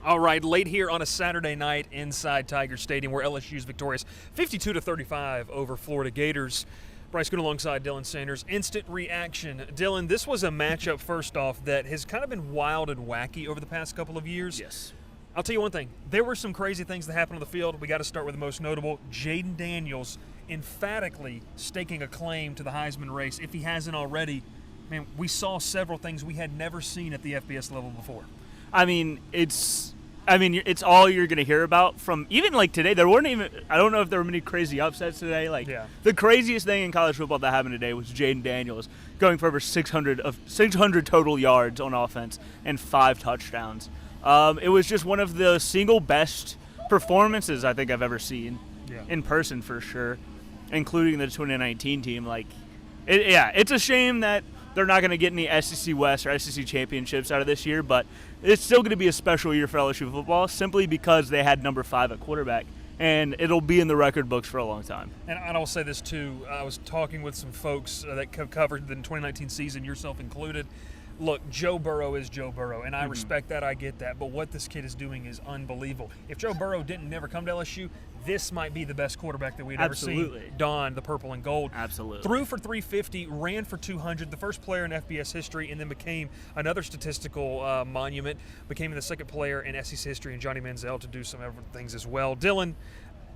All right, late here on a Saturday night inside Tiger Stadium where LSU is victorious 52-35 over Florida Gators. Bryce Koon alongside Dylan Sanders. Instant reaction. Dylan, this was a matchup, first off, that has kind of been wild and wacky over the past couple of years. Yes. I'll tell you one thing. There were some crazy things that happened on the field. We got to start with the most notable. Jayden Daniels emphatically staking a claim to the Heisman race. If he hasn't already, man, we saw several things we had never seen at the FBS level before. It's all you're going to hear about from even like today. There weren't even, I don't know if there were many crazy upsets today. The craziest thing in college football that happened today was Jayden Daniels going for over 600 total yards on offense and 5 touchdowns. It was just one of the single best performances I think I've ever seen in person for sure, including the 2019 team. It's a shame that they're not going to get any SEC West or SEC championships out of this year, but it's still going to be a special year for LSU football simply because they had number 5 at quarterback, and it'll be in the record books for a long time. And I'll say this too. I was talking with some folks that covered the 2019 season, yourself included. Look, Joe Burrow is Joe Burrow, and I respect that. I get that. But what this kid is doing is unbelievable. If Joe Burrow didn't never come to LSU, this might be the best quarterback that we'd ever seen. Don the purple and gold. Absolutely. Threw for 350, ran for 200, the first player in FBS history, and then became another statistical monument, became the second player in SEC history, and Johnny Manziel to do some other things as well. Dylan,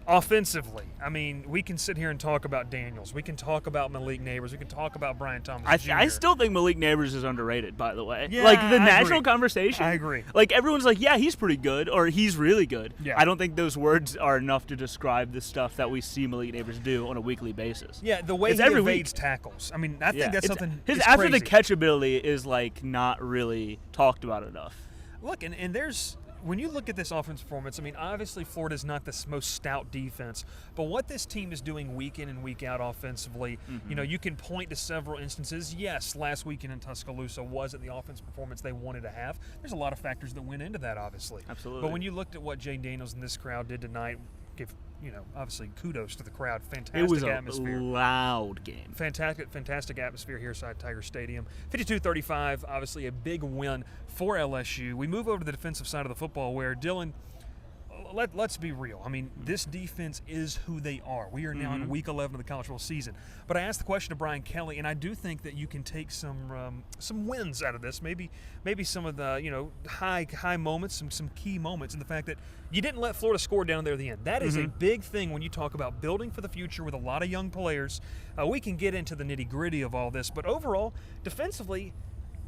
offensively, I mean, we can sit here and talk about Daniels. We can talk about Malik Neighbors. We can talk about Brian Thomas Jr. I still think Malik Neighbors is underrated, by the way. Yeah, the I national agree. conversation. I agree. Everyone's like, yeah, he's pretty good, or he's really good. Yeah. I don't think those words are enough to describe the stuff that we see Malik Neighbors do on a weekly basis. Yeah, the way it's he every evades week. tackles. I mean, I think that's something. His it's after crazy. the catch ability is not really talked about enough. Look, and there's. When you look at this offense performance, I mean, obviously Florida's not the most stout defense, but what this team is doing week in and week out offensively, you can point to several instances. Yes, last weekend in Tuscaloosa wasn't the offense performance they wanted to have. There's a lot of factors that went into that, obviously. Absolutely. But when you looked at what Jayden Daniels and this crowd did tonight, give obviously kudos to the crowd. Fantastic atmosphere. It was a loud game. Fantastic atmosphere here inside Tiger Stadium. 52-35, obviously a big win for LSU. We move over to the defensive side of the football where, Dylan, let's be real. I mean, this defense is who they are. We are now in week 11 of the college football season. But I asked the question to Brian Kelly, and I do think that you can take some wins out of this. Maybe some of the high moments, some key moments, in the fact that you didn't let Florida score down there at the end. That is a big thing when you talk about building for the future with a lot of young players. We can get into the nitty-gritty of all this, but overall, defensively,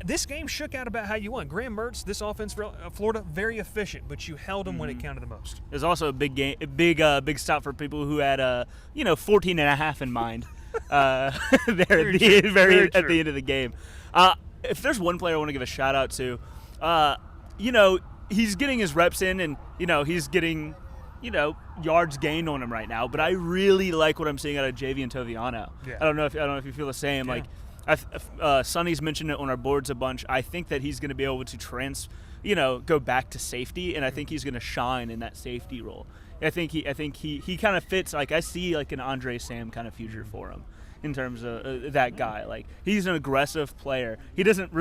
this game shook out about how you won. Graham Mertz, this offense for Florida, very efficient, but you held them when it counted the most. It was also a big game, big stop for people who had 14 and a half in mind there at the end of the game. If there's one player I want to give a shout out to, he's getting his reps in, and he's getting yards gained on him right now. But I really like what I'm seeing out of Javian Toviano. Yeah. I don't know if you feel the same. Yeah. Sonny's mentioned it on our boards a bunch. I think that he's going to be able to go back to safety, and I think he's going to shine in that safety role. I think he kind of fits. I see an Andre Sam kind of future for him in terms of that guy. He's an aggressive player. He doesn't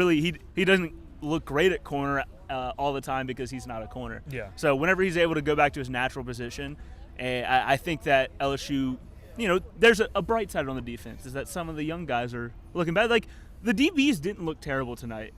look great at corner all the time because he's not a corner. Yeah. So whenever he's able to go back to his natural position, I think that LSU. There's a bright side on the defense is that some of the young guys are looking bad. The DBs didn't look terrible tonight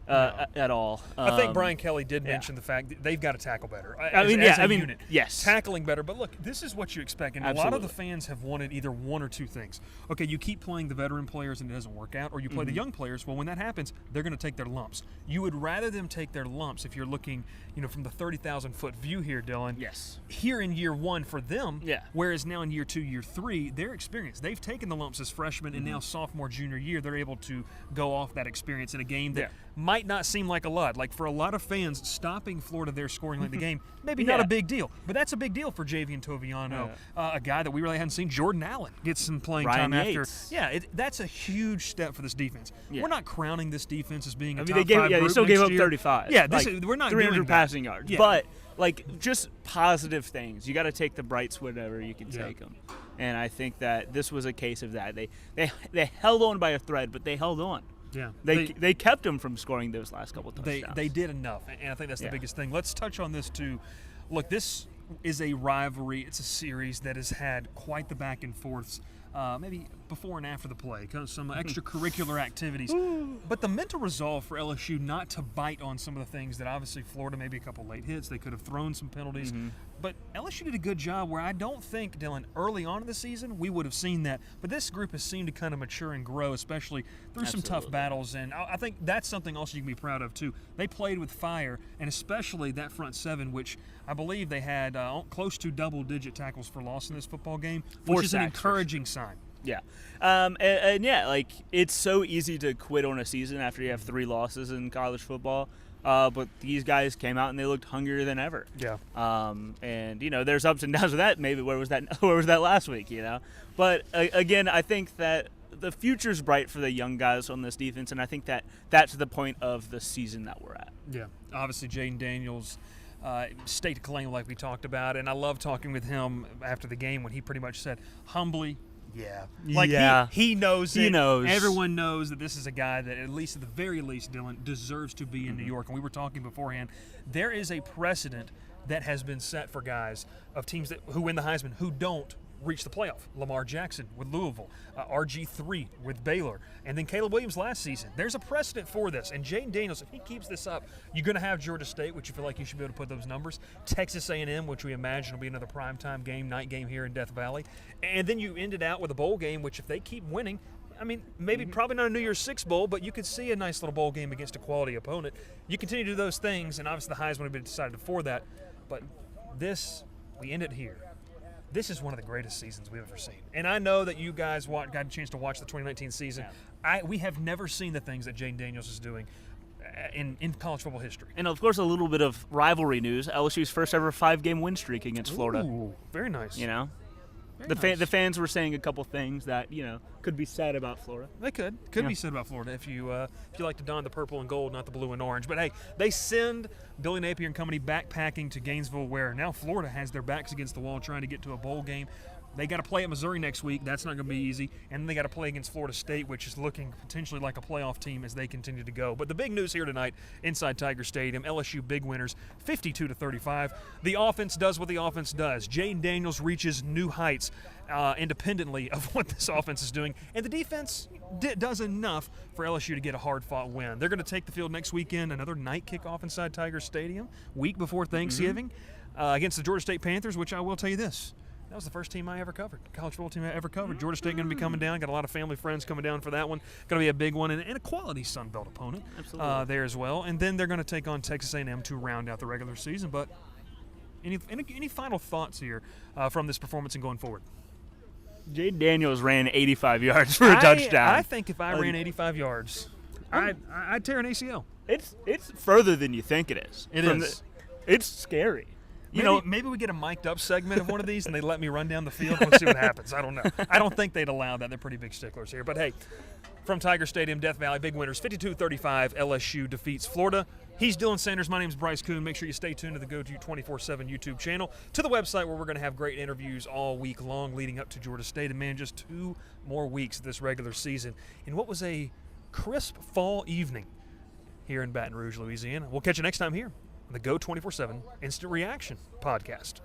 at all. I think Brian Kelly did mention the fact that they've got to tackle better. Unit. Yes. Tackling better. But look, this is what you expect. And Absolutely. A lot of the fans have wanted either one or two things. Okay, you keep playing the veteran players and it doesn't work out, or you play the young players. Well, when that happens, they're going to take their lumps. You would rather them take their lumps if you're looking, from the 30,000-foot view here, Dylan. Yes. Here in year one for them, Yeah. Whereas now in year 2, year 3, they're experienced. They've taken the lumps as freshmen, and now sophomore, junior year, they're able to go off that experience in a game that might not seem like a lot. For a lot of fans, stopping Florida there scoring late in the game, maybe not a big deal. But that's a big deal for Javian Toviano, a guy that we really hadn't seen. Jordan Allen gets some playing Ryan time Yates. after. That's a huge step for this defense. Yeah. We're not crowning this defense as being a top they gave, 5 group they still next gave up year. 35. Yeah, we're not 300 doing that. passing yards. Yeah. But just positive things. You got to take the brights whenever you can take them. And I think that this was a case of that. They held on by a thread, but they held on. Yeah, they kept him from scoring those last couple touchdowns. They did enough, and I think that's the biggest thing. Let's touch on this too. Look, this is a rivalry. It's a series that has had quite the back and forths. Maybe before and after the play, some extracurricular activities. But the mental resolve for LSU not to bite on some of the things that obviously Florida, maybe a couple late hits, they could have thrown some penalties. But LSU did a good job where I don't think, Dylan, early on in the season, we would have seen that. But this group has seemed to kind of mature and grow, especially through some tough battles. And I think that's something else you can be proud of, too. They played with fire, and especially that front seven, which I believe they had close to double-digit tackles for loss in this football game, which is an encouraging sign. Yeah. And yeah, like, it's so easy to quit on a season after you have 3 losses in college football. But these guys came out and they looked hungrier than ever. Yeah. And there's ups and downs with that. Maybe where was that last week? But again, I think that the future's bright for the young guys on this defense, and I think that that's the point of the season that we're at. Yeah. Obviously, Jayden Daniels. State of claim like we talked about, and I love talking with him after the game when he pretty much said humbly, he knows it. He knows. Everyone knows that this is a guy that, at least at the very least, Dylan, deserves to be in New York. And we were talking beforehand, there is a precedent that has been set for guys of teams who win the Heisman who don't reach the playoff. Lamar Jackson with Louisville, RG3 with Baylor, and then Caleb Williams last season. There's a precedent for this, and Jayden Daniels, if he keeps this up, you're going to have Georgia State, which you feel like you should be able to put those numbers, Texas A&M, which we imagine will be another primetime game, night game here in Death Valley, and then you end it out with a bowl game, which if they keep winning, I mean, maybe probably not a New Year's Six bowl, but you could see a nice little bowl game against a quality opponent. You continue to do those things, and obviously the Heisman would have been decided before that, but we end it here. This is one of the greatest seasons we've ever seen. And I know that you guys got a chance to watch the 2019 season. Yeah. We have never seen the things that Jayden Daniels is doing in college football history. And, of course, a little bit of rivalry news. LSU's first ever 5-game win streak against Florida. Ooh, very nice. The fans were saying a couple things that, could be said about Florida. They could be said about Florida if you like to don the purple and gold, not the blue and orange. But, hey, they send Billy Napier and company backpacking to Gainesville, where now Florida has their backs against the wall trying to get to a bowl game. They got to play at Missouri next week. That's not going to be easy. And then they got to play against Florida State, which is looking potentially like a playoff team as they continue to go. But the big news here tonight inside Tiger Stadium, LSU big winners, 52-35. The offense does what the offense does. Jayden Daniels reaches new heights independently of what this offense is doing. And the defense does enough for LSU to get a hard-fought win. They're going to take the field next weekend, another night kickoff inside Tiger Stadium, week before Thanksgiving, against the Georgia State Panthers, which I will tell you this. That was the first team I ever covered, college football team I ever covered. Georgia State going to be coming down. Got a lot of family friends coming down for that one. Going to be a big one and a quality Sun Belt opponent there as well. And then they're going to take on Texas A&M to round out the regular season. But any final thoughts here from this performance and going forward? Jayden Daniels ran 85 yards for a touchdown. I think if I ran 85 yards, I'd tear an ACL. It's further than you think it is. It's scary. Maybe we get a mic'd up segment of one of these and they let me run down the field. We'll see what happens. I don't know. I don't think they'd allow that. They're pretty big sticklers here. But, hey, from Tiger Stadium, Death Valley, big winners, 52-35, LSU defeats Florida. He's Dylan Sanders. My name is Bryce Koon. Make sure you stay tuned to the GoTo 24/7 YouTube channel, to the website where we're going to have great interviews all week long leading up to Georgia State. And, man, just 2 more weeks of this regular season in what was a crisp fall evening here in Baton Rouge, Louisiana. We'll catch you next time here. The Go 24/7 Instant Reaction Podcast.